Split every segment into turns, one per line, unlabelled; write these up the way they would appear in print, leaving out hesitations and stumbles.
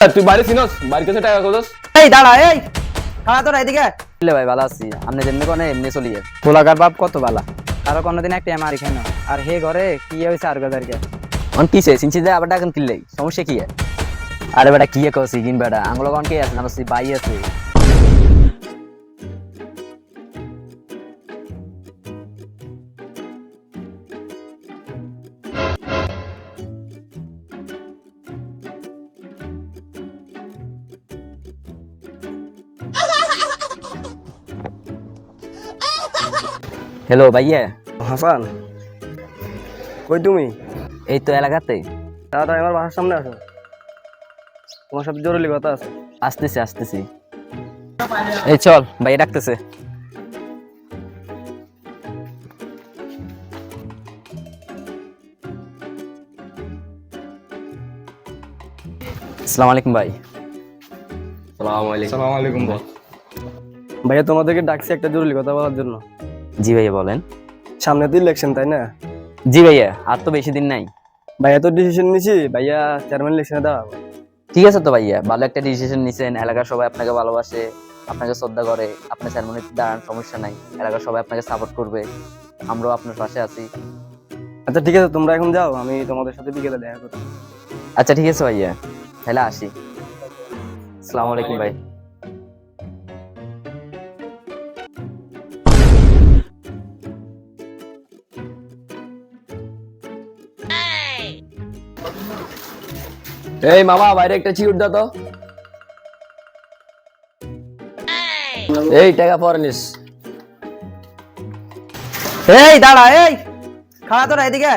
তুই বাড়ি চিনস বাড়ির কাছে টাকা কোথাস?
এই দাঁড়া, এই খাড়া তোরা এদিকে লে ভাই, ভালো আছি। আপনি যেমনি কোনে এমনি চলিয়ে পোলাকার বাপ কত বালা, কারো কোনোদিন একটা মারি খাই না। আর হে ঘরে কি হয়েছে আর গাদারকে
অন কিসে সিনছি দে আবার ডাকেন কিল্লাই সমস্যা কি? আরে বেটা কি কইছি কিন বেটা আঙ্গুলো কোন কে আছে নামছি বাই আছে। হ্যালো ভাইয়া।
হাসান, কই তুমি?
এই তো এলাকাতে।
তাড়াতাড়ি আমার বাসার সামনে আসো, তোমার সাথে জরুরি কথা আছে।
আসতেছি আসতেছি। এই চল ভাই ডাকতেছে। আসসালামু আলাইকুম ভাই।
আসসালামু আলাইকুম বস।
ভাইয়া তোমাদেরকে ডাকছি একটা জরুরি কথা বলার জন্য।
জি ভাইয়া বলেন।
সামনে তো ইলেকশন, তাই না?
জি ভাইয়া, আর তো বেশি দিন নাই।
ভাইয়া তো ডিসিশন নিছি, ভাইয়া চেয়ারম্যান ইলেকশনে দেওয়া হবে।
ঠিক আছে তো ভাইয়া, ভালো একটা ডিসিশন নিছেন। এলাকার সবাই আপনাকে ভালোবাসে, আপনাকে শ্রদ্ধা করে। আপনার চেয়ারম্যানের দাঁড়ান, সমস্যা নাই। এলাকার সবাই আপনাকে সাপোর্ট করবে, আমরাও আপনার পাশে আছি।
আচ্ছা ঠিক আছে, তোমরা এখন যাও, আমি তোমাদের সাথে বিকেলে দেখা করব।
আচ্ছা ঠিক আছে ভাইয়া, তাহলে আসি। আসসালামু আলাইকুম ভাই।
এই মামা, বাইরে একটা চিউট দাও তো। এই টাকা পরে নিস।
এই দাঁড়া, এই খাড়া তোরা এদিকে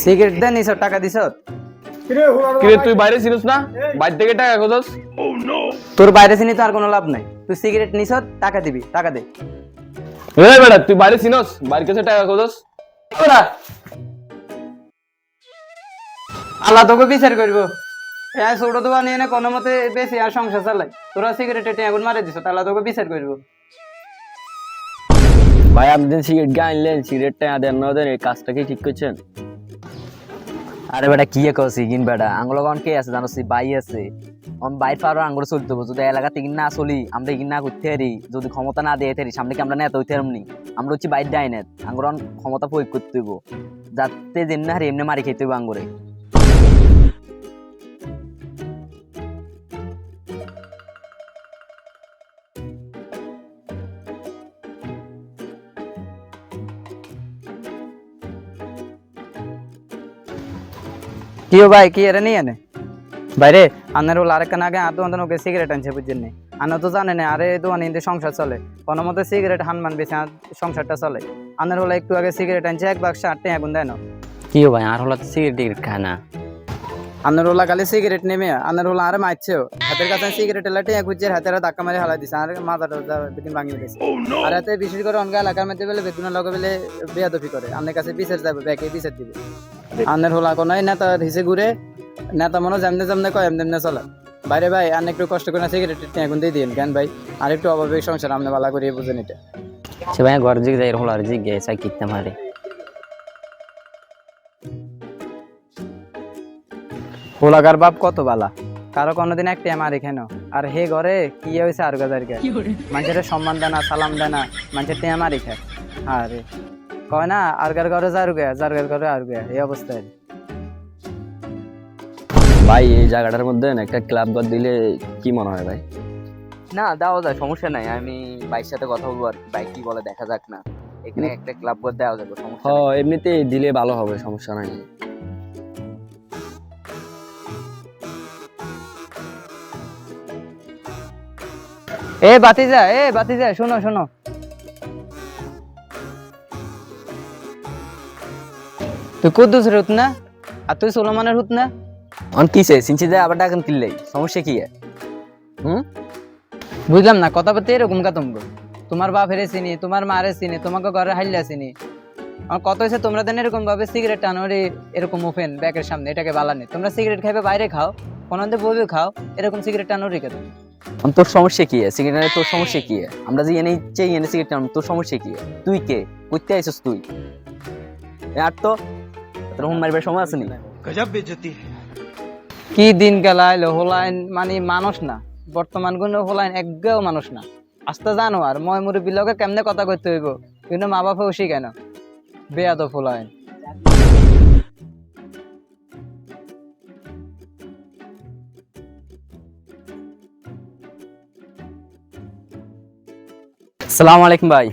সিগারেট দেন নিছ, টাকা দিছ?
কিরে তুই বাইরে চিনস না? বাড়ি থেকে টাকা কোথাস?
তোর বাইরে চিনি তো আর কোনো লাভ নাই। তুই সিগারেট নিছ, টাকা দিবি, টাকা দে।
এই বেটা তুই বাইরে চিনস বাড়ির কাছে টাকা কোথাস?
ওরা আল্লাহ তোকে বিচার করবো। ছোট দোয়া নিয়ে না কোনো মতে বেশি আর সংসার চালাই। তোরা সিগারেটে আগুন মারে দিছ, আল্লাহ তোকে বিচার করবো।
ভাই আপনি সিগারেট গা আনলেন, সিগারেটটা দেন না দেন, এই কাজটা কি ঠিক করছেন?
আরে বেটা কি কইছি কিন বেটা আঙ্গুলো কোন কে আছে জানোস বাই আছে। অন বাইর পারো আঙ্গুলো চলতে হবে। যদি এলাকাতে কিন না চলি, আমরা কিন না করতে পারি, যদি ক্ষমতা না দিয়ে থারি, সামনে কি আমরা নেতা হইতে পারবনি? আমরা হচ্ছে বাইর ডাই নেত, আঙ্গুর ক্ষমতা প্রয়োগ করতে হইব, যাতে যেমনি হারি এমনি মারি খেতে হইব আঙ্গুরে।
কি ও ভাই, কি এরা নিয়ে আনে বাইরে আন্নার হল আরেকখান আগে আতো আন্দন ওকে সিগারেট আনছে বুঝছেন নি? আন্না তো জানে না, আরে দোয়ান ইন্দে সংসার চলে কোনো মতে সিগারেট হানমান বেছে সংসারটা চলে। আন্নার হল একটু আগে সিগারেট আনছে, এক বাক্স 8 টাকা আগুন দেয় না।
কি ভাই আর হলো সিগারেট টিগারেট খায় না।
আন্নার হল খালি সিগারেট নেমে আন্নার হল আরে মারছেও হাতের কাছে সিগারেট লাটে এক গুজের হাতের ধাক্কা মারি হালাই দিছে, আর মাথাটা বেদিন ভাঙি গেছে। আর হাতে বিশেষ করে অনগা এলাকার মধ্যে বেলে বেগুনের লগে বেলে বেয়াদফি করে, আন্নের কাছে বিচার যাবে, ব্যাকে বিচার দিবে। আন্নের হল কোনো নেতা হিসে ঘুরে, নেতা মনে যেমনে যেমনে কয় এমনি চলে। বাইরে ভাই আর একটু কষ্ট করে সিগারেট এখন দিয়ে দিন কেন ভাই, আর একটু অভাবিক সংসার আপনি ভালো করে বুঝেন এটা।
সে ভাই ঘর জিগ যাই হলো আর জিগ গে সাই কিতে মারে।
হোলাকার বাপ কত বালা, কারো কোনোদিন একটা মারি খেন। আর হে ঘরে কি হয়েছে আর গাদারকে মানুষের সম্মান দেয় না, সালাম দেয় না, মানুষের টেয়া মারি খায়। আরে কয় না আরগার ঘরে যারগার ঘরে আর গে, এই অবস্থায়।
ভাই এই জায়গাটার মধ্যে একটা ক্লাব ঘর দিলে কি মনে হয় ভাই?
না দেওয়া যায়, সমস্যা নাই। আমি বাইর সাথে কথা বলবো আর বাইক কি বলে দেখা যাক না। এখানে একটা ক্লাব করে দেওয়া যাবে, সমস্যা নাই।
এমনিতে দিলে ভালো হবে, সমস্যা নাই।
এ বাতিজা শোনো শোনো, তুই কুদ্দুসের হুত না, আর তুই সোলোমানের হুত না?
অন কিসে সিনছি দে আবার ডাকেন কিল্লাই সমস্যা কি?
বুঝলাম না, কথা বলতে এরকম কা তুমি? তোমার বাপ হেরে চিনি, তোমার মারে চিনি, তোমাকে ঘরে হাইলা চিনি। আমার কথা হচ্ছে তোমরা দেন এরকম ভাবে সিগারেট টানোরে এরকম ওপেন ব্যাগের সামনে, এটাকে বালানি। তোমরা সিগারেট খাইবে বাইরে খাও, কোনো বইবে খাও, এরকম সিগারেট টানোরে কেন?
তোর সমস্যা কি? সিগারেট তোর সমস্যা কি? আমরা যে এনে চাই এনে সিগারেট টানো, তোর সমস্যা কি? তুই কে? কইতে আইছস তুই? আর তো তোর হুন মারিবার সময় আছে নি?
কি দিন গেলাইলো হোলাইন মানে মানুষ না, বর্তমান কোন হোলাইন একগাও মানুষ না, আস্তে জানো আর মই মুরব্বী লগে কেমনে কথা কইতে হইব কিন্তু মা বাপে উসি কেন বেয়াদব হোলাইন।
আসসালামু আলাইকুম ভাই।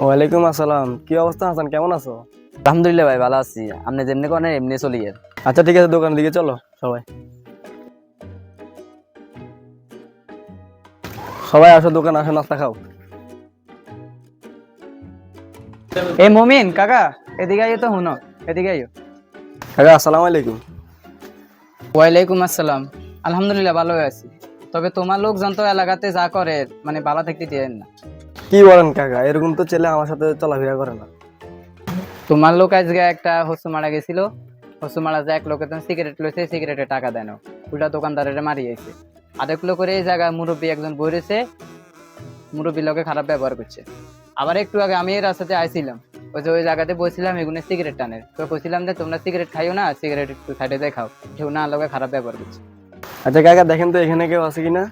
ওয়ালাইকুম আসসালাম, কি অবস্থা হাসান, কেমন আছো?
আলহামদুলিল্লাহ ভাই, ভালো আছি। আপনি যেমনি করেন এমনি চলি আর।
আচ্ছা ঠিক আছে, দোকানের দিকে চলো সবাই। সবাই আসো দোকান, আসো নাস্তা খাও।
এই মমিন কাকা এদিকে আইও তো, হুনো এদিকে আইও।
কাকা আসসালামু আলাইকুম।
ওয়ালাইকুম আসসালাম। আলহামদুলিল্লাহ ভালো আছি, তবে তোমার লোকজন তো এলাকাতে যা করে মানে ভালো থাকতে দিয়েন না।
কি বলেন কাকা, এরকম তো ছেলে আমার সাথে চলাফেরা করে না।
তোমার লোক আজকে একটা হসু মারা গেছিল, হসু মারা যে এক লোকের সিগারেট লইছে, সিগারেটে টাকা দেন, উল্টা দোকানদারের মারিয়েছে। আরেক লোক করে এই জায়গায় মুরব্বী একজন বইরেছে, মুরব্বী লোকে খারাপ ব্যবহার করছে। আবার একটু আগে আমি এই রাস্তাতে আইছিলাম, ওই যে ওই জায়গাতে বসছিলাম, এগুলো সিগারেট টানের, তো কইছিলাম যে তোমরা সিগারেট খাইও না, সিগারেট একটু সাইডে দিয়ে খাও, কেউ না লোকে খারাপ ব্যবহার করছে।
আচ্ছা কাকা দেখেন তো এখানে কেউ আছে কিনা।